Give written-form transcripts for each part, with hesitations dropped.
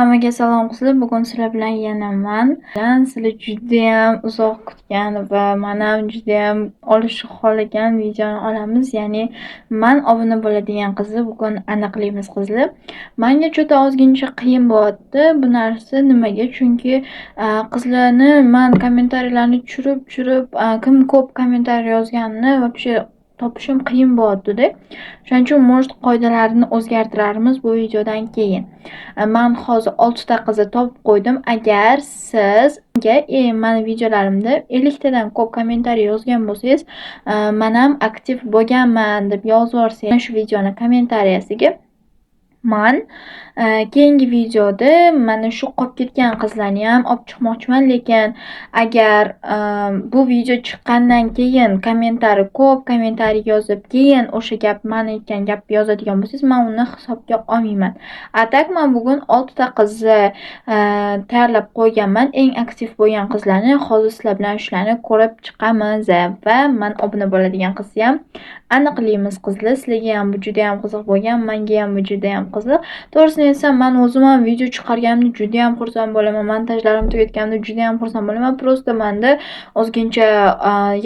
Hammaga salom qizlar, bugun sizlar bilan yana sizlar judayam uzoq kutgan va men ham judayam olishni xohlagan videoni olamiz. Ya'ni men obuna bo'ladigan qizni bugun aniqlaymiz qizlar. Menga juda ozgincha qiyin bo'lyapti bu narsa. Nimaga? Chunki qizlarni men kommentariyalarni tushirib, kim ko'p kommentariy yozganini вообще topishim qiyin bo'lyapti-da. Shuning uchun может qoidalarni o'zgartirarmiz bu videodan keyin. Men hozir 6 ta qizni topib qo'ydim. Agar sizga meni videolarimda 50 tadan ko'p kommentariy yozgan bo'lsangiz, men ham aktiv bo'lganman deb yozib yuborsangiz shu videoni kommentariyasiga men keyingi videoda mana shu qolib ketgan qizlarni ham olib chiqmoqchiman, lekin agar bu video chiqqandan keyin ko'p kommentariy yozib, keyin o'sha gap men aytgan gapni yozadigan bo'lsangiz, men uni hisobga olmayman. Atak men bugun 6 ta qizni tayyorlab qo'yganman. Eng aktiv bo'lgan qizlarni hozir sizlar bilan shularni ko'rib chiqamiz va men obuna bo'ladigan qizni ham aniqlaymiz qizlar. Sizlarga ham bu juda ham qiziq bo'lgan, menga ham bu juda ham qiziq. To'g'risini aytsam, men o'zim ham video chiqarganimda juda ham xursand bo'laman. Montajlarim tugatganimda juda ham xursand bo'laman. Prosta menda ozgincha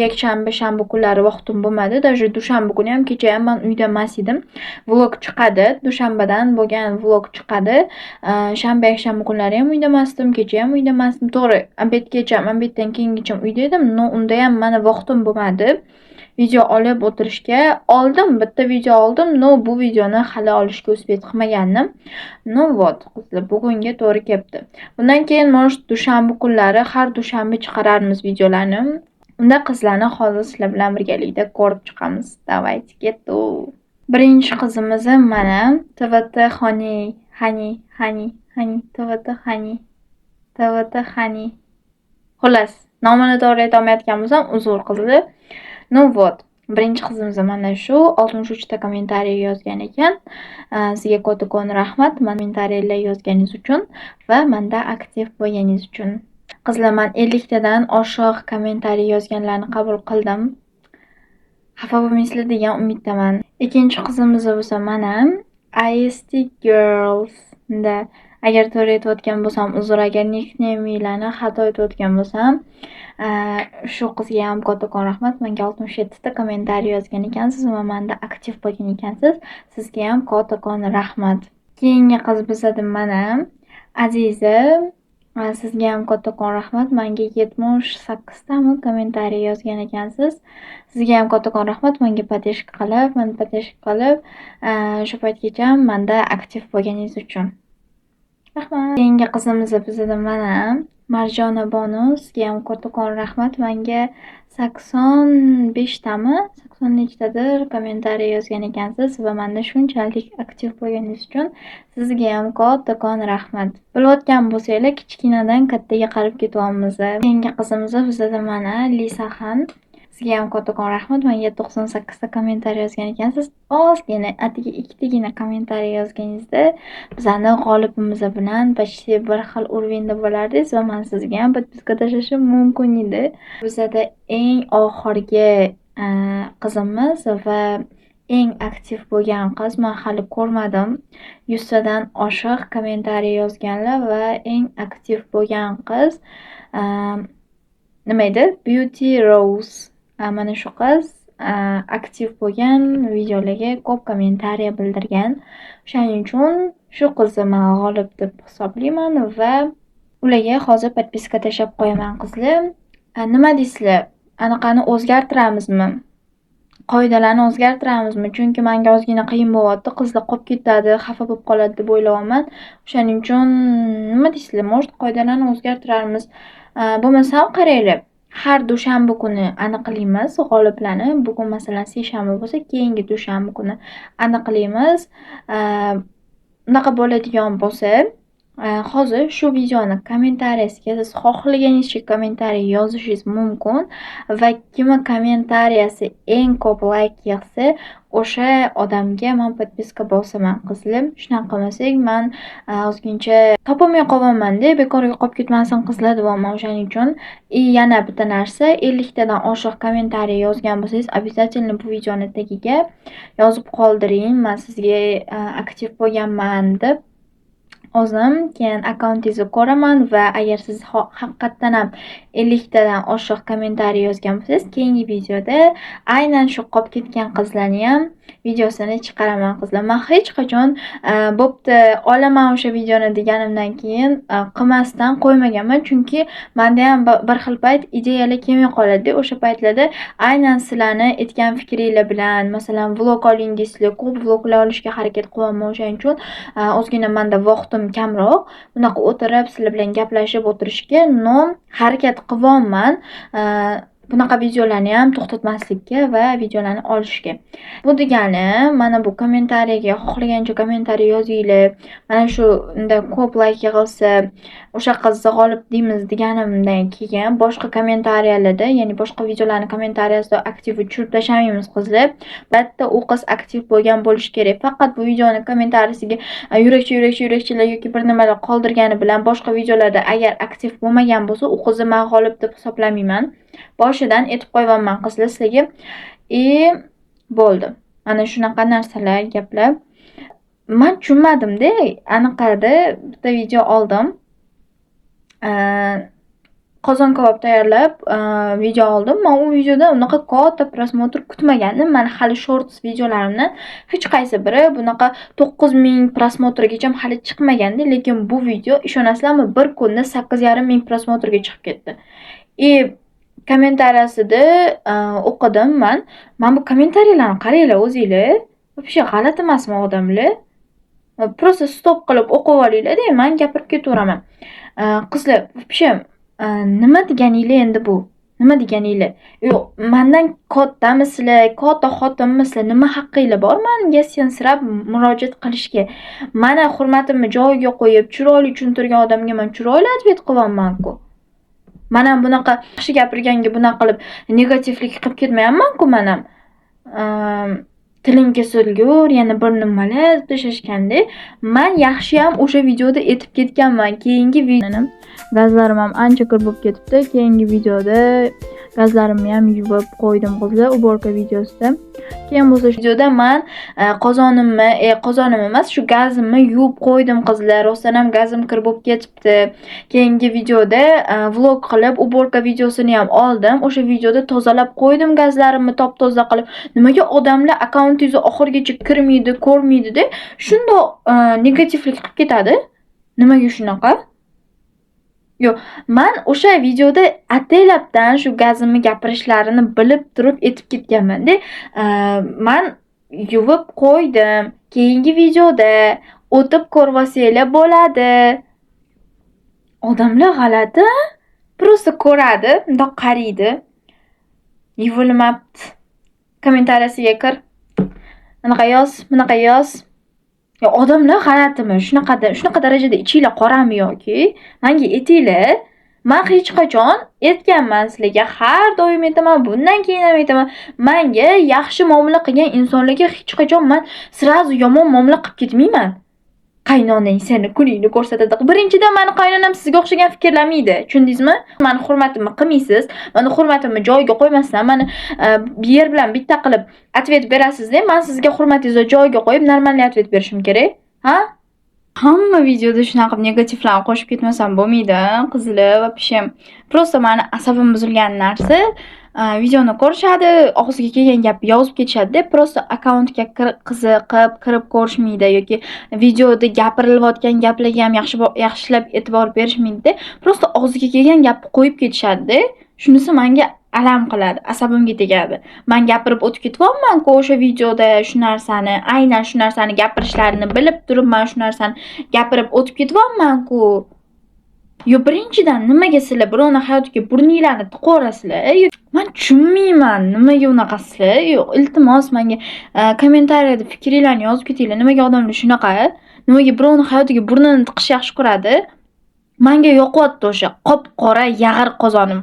yakshanba, shanba kunlari vaqtim bo'lmadi. Даже dushanba kuni ham kecha ham men uyda emas edim. Vlog chiqadi, dushanbadan bo'lgan vlog chiqadi. Shanba, yakshanba kunlari ham uyda emasdim, kecha ham uyda emasdim. To'g'ri, obeddan keyingacha uyda edim, но unda ham meni vaqtim bo'lmadi. Video olib o'tirishga bitta video oldim, no bu videoni hali olishga uspet qilmagandim. No вот, qizlar bugunga to'g'ri kelibdi. Bundan keyin может dushanba kunlari har dushanba chiqararmiz videolarni. Unda qizlarni hozir sizlar bilan birgalikda ko'rib chiqamiz. Давайте, ketdi. Birinchi qizimiz mana TVT Hani. Xullas, nomini to'g'ri aytolmayotgan bo'lsam, uzr qizlar. No вот, birinchi qizimiz mana shu 63 ta kommentariy yozgan ekan. Sizga kattakon rahmat kommentariylar yozganingiz uchun va menda aktiv bo'lganingiz uchun. Qizlar, men 50 tadan oshiq kommentariy yozganlarni qabul qildim. Xafa bo'lmaysizlar degan umiddaman. Ikkinchi qizimiz bo'lsa mana IST Girls da, agar to'g'ri aytayotgan bo'lsam uzr, agar nickname'larni xato aytayotgan bo'lsam, shu qizga ham kattakon rahmat. Menga 67 ta kommentariy yozgan ekansiz va menda aktiv bo'lgan ekansiz. Sizga ham kattakon rahmat. Keyingi qiz bizada mana Aziza. Sizga ham kattakon rahmat. Menga 78 tami kommentariy yozgan ekansiz. Sizga ham kattakon rahmat. Menga podeshka qilib, shu paytgacha menda aktiv bo'lganingiz uchun. Rahmat. Keyingi qizimiz bizada mana Marjona Bonu. Sizga ham kattakon rahmat. Menga 85 tami, 80 nechtadir kommentariy yozgan ekansiz va menda shunchalik aktiv bo'lganingiz uchun sizga ham kattakon rahmat. Bilayotgan bo'lsanglar, kichkinadan kattaga qarab ketyapmiz. Keyingi qizimiz bizada mana Lisaxon. Sizga ham kattakon rahmat. Menga 98 ta kommentariy yozgan ekansiz. Ozgina, atigi 2 tagina kommentariy yozganingizda bizani g'olibimiz bilan почти bir xil urovenda bo'lardingiz va men sizga ham podpiska tashlashim mumkin edi. Bizada eng oxirgi qizimiz va eng aktiv bo'lgan qiz men hali ko'rmadim. 100 tadan oshiq kommentariy yozganlar va eng aktiv bo'lgan qiz nima edi? Beauty Rose. Mana shu qiz aktiv bo'lgan, videolarga ko'p kommentariy bildirgan. Shuning uchun shu qizni men g'olib deb hisoblayman va ularga hozir podpiska tashlab qo'yaman qizlar. Nima deysizlar? Anaqani o'zgartiramizmi? Qoidalarni o'zgartiramizmi? Chunki menga ozgina qiyin bo'lyapti. Qizlar qolib ketadi, xafa bo'lib qoladi deb o'ylayapman. Shuning uchun nima deysizlar? Может qoidalarni o'zgartiramiz. Bo'lmasam qaranglar. Har dushanba kuni aniqlaymiz g'oliblarni. Bugun masalan seshanba bo'lsa, keyingi dushanba kuni aniqlaymiz. Unaqa bo'ladigan bo'lsa, hozir shu videoni kommentariyasiga siz xohlaganingizcha kommentariy yozishingiz mumkin va kimning kommentariyasi eng ko'p like yig'sa, o'sha odamga men podpiska bosaman qizlar. Shunaqa qilmasak, men ozgincha topolmay qolaman-da, bekorga qolib ketmasin qizlar deyapman. O'shaning uchun yana bitta narsa, 50 tadan oshiq kommentariy yozgan bo'lsangiz, обязательно bu videoni tagiga yozib qoldiring. Men sizga aktiv bo'lganman deb o'zim keyin akkauntingizni ko'raman va agar siz haqiqatdan ham 50 tadan oshiq kommentariy yozgan bo'lsangiz, keyingi videoda aynan shu qolib ketgan qizlarni ham videosini chiqaraman qizlar. Men hech qachon bo'pti olaman o'sha videoni deganimdan keyin qilmasdan qo'ymaganman, chunki menda ham bir xil payt ideyalar kelmay qoladi. O'sha paytlarda aynan sizlarni aytgan fikringlar bilan, masalan, vlog oling deysizlar, ko'p vloglar olishga harakat qilaman. O'shaning uchun ozgina menda vaqtim kamroq. Bunaqa o'tirib sizlar bilan gaplashib o'tirishga harakat qilyapman. Bunaqa videolarni ham to'xtatmaslikka va videolarni olishga. Bu degani, mana bu kommentariyaga xohlagancha kommentariy yozinglar. Mana shunda ko'p like yig'ilsa, o'sha qizni g'olib deymiz deganimdan keyin boshqa kommentariyalarda, ya'ni boshqa videolarning kommentariyasida aktiv tushirib tashlamaymiz qizlar. Albatta u qiz aktiv bo'lgan bo'lishi kerak. Faqat bu videoni kommentariyasiga yurakchalar yoki bir nimalar qoldirgani bilan boshqa videolarda agar aktiv bo'lmagan bo'lsa, u qizni men g'olib deb hisoblamayman. Boshidan aytib qo'yganman qizlar sizlarga. Bo'ldi. Mana shunaqa narsalar, gaplar. Men tushunmadim-da, aniqada bitta video oldim. Qozon kabob tayyorlab video oldim. Men u videoda unaqa katta prosmotr kutmagandim. Men hali shorts videolarimdan hech qaysi biri bunaqa 9000 prosmotrgacha hali chiqmagandi, lekin bu video ishonasizlarmi, bir kunda 8500 prosmotrga chiqib ketdi. Kommentariyasida o'qidim men. Men bu kommentariyalarni qaranglar o'zinglar. Вообще g'alati emasmi odamlar? Просто stop qilib o'qib olinglar-da, men gapirib ketaveraman. Qizlar, вообще nima deganinglar endi bu? Nima deganinglar? Yo'q, mendan kattamisizlar, katta xotinmisizlar, nima haqqinglar bor menga sensirab murojaat qilishga? Mana hurmatimni joyiga qo'yib, chiroyli tushuntirgan odamga men chiroyli atvet qilyapman-ku. Men ham bunaqa yaxshi gapirganga bunaqa qilib negativlik qilib ketmayapman-ku men ham. Tilim kesilgur, yana bir nimalar tashashganda, men yaxshi ham o'sha videoda aytib ketganman. Keyingi videoda gazlarim ham ancha ko'p bo'lib ketibdi. Keyingi videoda gazlarimni ham yuvib qo'ydim qizlar, uborka videosida. Keyin bo'lsa videoda men qozonim emas, shu gazimni yuvib qo'ydim qizlar. Rostdan ham gazim kirib bo'lib ketibdi. Keyingi videoda vlog qilib uborka videosini ham oldim. O'sha videoda tozalab qo'ydim gazlarimni top-toza qilib. Nimaga odamlar akkauntingizni oxirigacha kirmaydi, ko'rmaydi-da, shunda negativlik qilib ketadi? Nimaga shunaqa? Yo'q, men o'sha videoda ataylabdan shu gazimni gapirishlarini bilib turib aytib ketganman-da. Men yuvib qo'ydim. Keyingi videoda o'tib ko'rvasanglar bo'ladi. Odamlar g'alati. Просто ko'radi, bundoq qaraydi. Yuvilmabdi. Kommentariyasiga kir. Anaqa yoz, bunaqa yoz. Ya odamlar g'alatimi? Shunaqa darajada ichinglar qorami yoki? Menga aytinglar. Men hech qachon aytganman sizlarga, har doim aytaman, bundan keyin ham aytaman. Menga yaxshi muomala qilgan insonlarga hech qachon men sirazu yomon muomala qilib ketmayman. Qaynonang seni kuningni ko'rsatadi. Birinchidan meni qaynonam sizga o'xshagan fikrlamaydi. Tushundingizmi? Meni hurmatimni qilmaysiz. Meni hurmatimni joyiga qo'ymasdan, meni bir yer bilan bitta qilib atvet berasiz-da, men sizga hurmatingizni joyiga qo'yib normal atvet berishim kerak. Ha? Hamma videoda shunaqa negativlarni qo'shib ketmasam bo'lmaydi, qizlar. Вообще, просто meni asabim buzilgan narsa, videoni ko'rishadi, og'ziga kelgan gapni yozib ketishadi, просто akkauntga qiziqib, kirib ko'rishmaydi yoki videoda gapirilayotgan gaplarga ham yaxshilab e'tibor berishmaydi, просто og'ziga kelgan gapni qo'yib ketishadi. Shunisi menga alam qiladi, asabimga tegadi. Men gapirib o'tib ketyapman-ku o'sha videoda shu narsani, aynan shu narsani gapirishlarini bilib turib, men shu narsani gapirib o'tib ketyapman-ku. Yo, birinchidan nimaga sizlar birovni hayotiga burninglarni tiqaverasizlar? Men tushunmayman, nimaga unaqasizlar? Yo'q, iltimos menga kommentariyada fikringlarni yozib ketinglar. Nimaga odamlar shunaqa? Nimaga birovni hayotiga burnini tiqish yaxshi ko'radi? Menga yo'qotdi o'sha qop-qora yag'ir qozonim.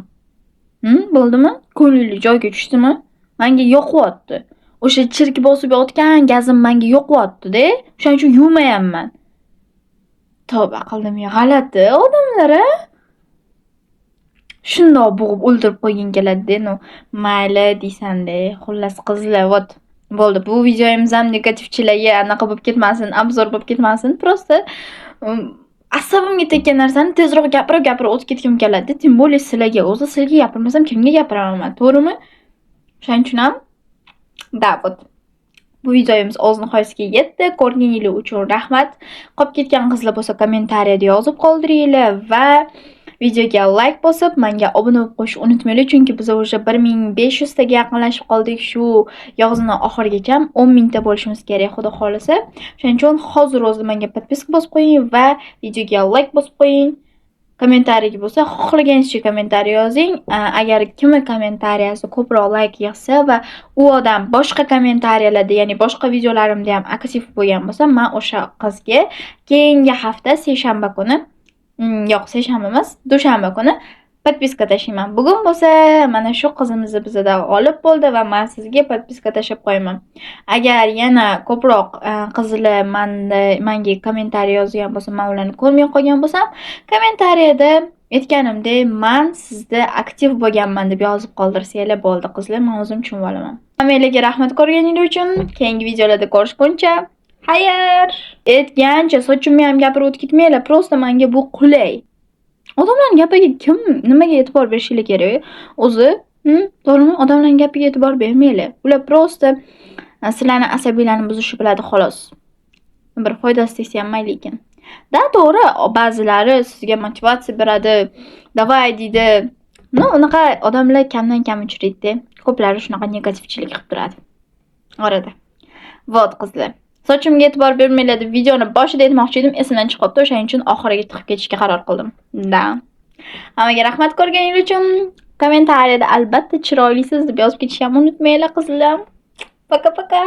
Bo'ldimi? Ko'ngilli joyga tushdimi? Menga yo'qotdi. O'sha chirk bosib yotgan gazim menga yo'qotdi-da. Shuning uchun yuvmayapman. Tavba qildim, g'alati odamlar-a. Shundoq bo'g'ib o'ldirib qo'yging keladi-da, mayli deysan-da. Xullas qizlar, bo'ldi. Bu videomiz ham negativchilarga anaqa bo'lib ketmasin, obzor bo'lib ketmasin. Просто asabimga tekkan narsani tezroq gapirib o'tib ketgim keladi. Tim более sizlarga. O'zi sizlarga gapirmasam kimga gapiraman, to'g'rimi? Shuning uchun ham вот. Bu videomiz o'z nihoyasiga yetdi. Ko'rganingiz uchun rahmat. Qolib ketgan qizlar bo'lsa kommentariyada yozib qoldiringlar va videoga like bosib, menga obuna bo'lib qo'yishni unutmanglar, chunki biz уже 1500 taga yaqinlashib qoldik. Shu yozning oxirigacha 10 ta bo'lishimiz kerak, xudo xolisa. Shuning uchun hozir o'zi menga podpiska bosib qo'ying va videoga like bosib qo'ying. Kommentariy bo'lsa, xohlaganingizcha kommentariy yozing. Agar kimni kommentariyasi ko'proq like yig'sa va u odam boshqa kommentariyalarda, ya'ni boshqa videolarimda ham aktiv bo'lgan bo'lsa, men o'sha qizga keyingi hafta seshanba kuni, yo'q, seshanba emas, dushanba kuni podpiska tashlayman. Bugun bo'lsa, mana shu qizimizni bizda olib bo'ldi va men sizga podpiska tashlab qo'yaman. Agar yana ko'proq qizlar menga kommentariy yozgan bo'lsa, men ularni ko'rmay qolgan bo'lsam, kommentariyada aytganimdek, men sizda aktiv bo'lganman deb yozib qoldirsanglar bo'ldi qizlar, men o'zim tushunib olaman. Hammalarga rahmat ko'rganingiz uchun. Keyingi videolarda ko'rishguncha, xayr. Aytgancha sochimni ham gapirib o'tib ketmanglar, просто menga bu qulay. Odamlarning gapiga kim nimaga e'tibor berishingiz kerak? O'zi, to'g'rimi? Odamlarning gapiga e'tibor bermanglar. Ular просто sizlarning asabiylarni buzishni biladi xolos. Bir foydasi tegsa ham mayli ekan. Da to'g'ri, ba'zilari sizga motivatsiya beradi, davay deydi. Unaqa odamlar kamdan kam uchraydi. Ko'plari shunaqa negativchilik qilib turadi. Orada. Vot qizlar. Sochimga e'tibor bermanglar deb videoni boshida aytmoqchi edim, esimdan chiqib qoldi. O'shaning uchun oxiriga tiqib ketishga qaror qildim. Hammaga rahmat ko'rganingiz uchun. Kommentariyada albatta chiroylisiz deb yozib ketishni unutmanglar qizlar. Paka.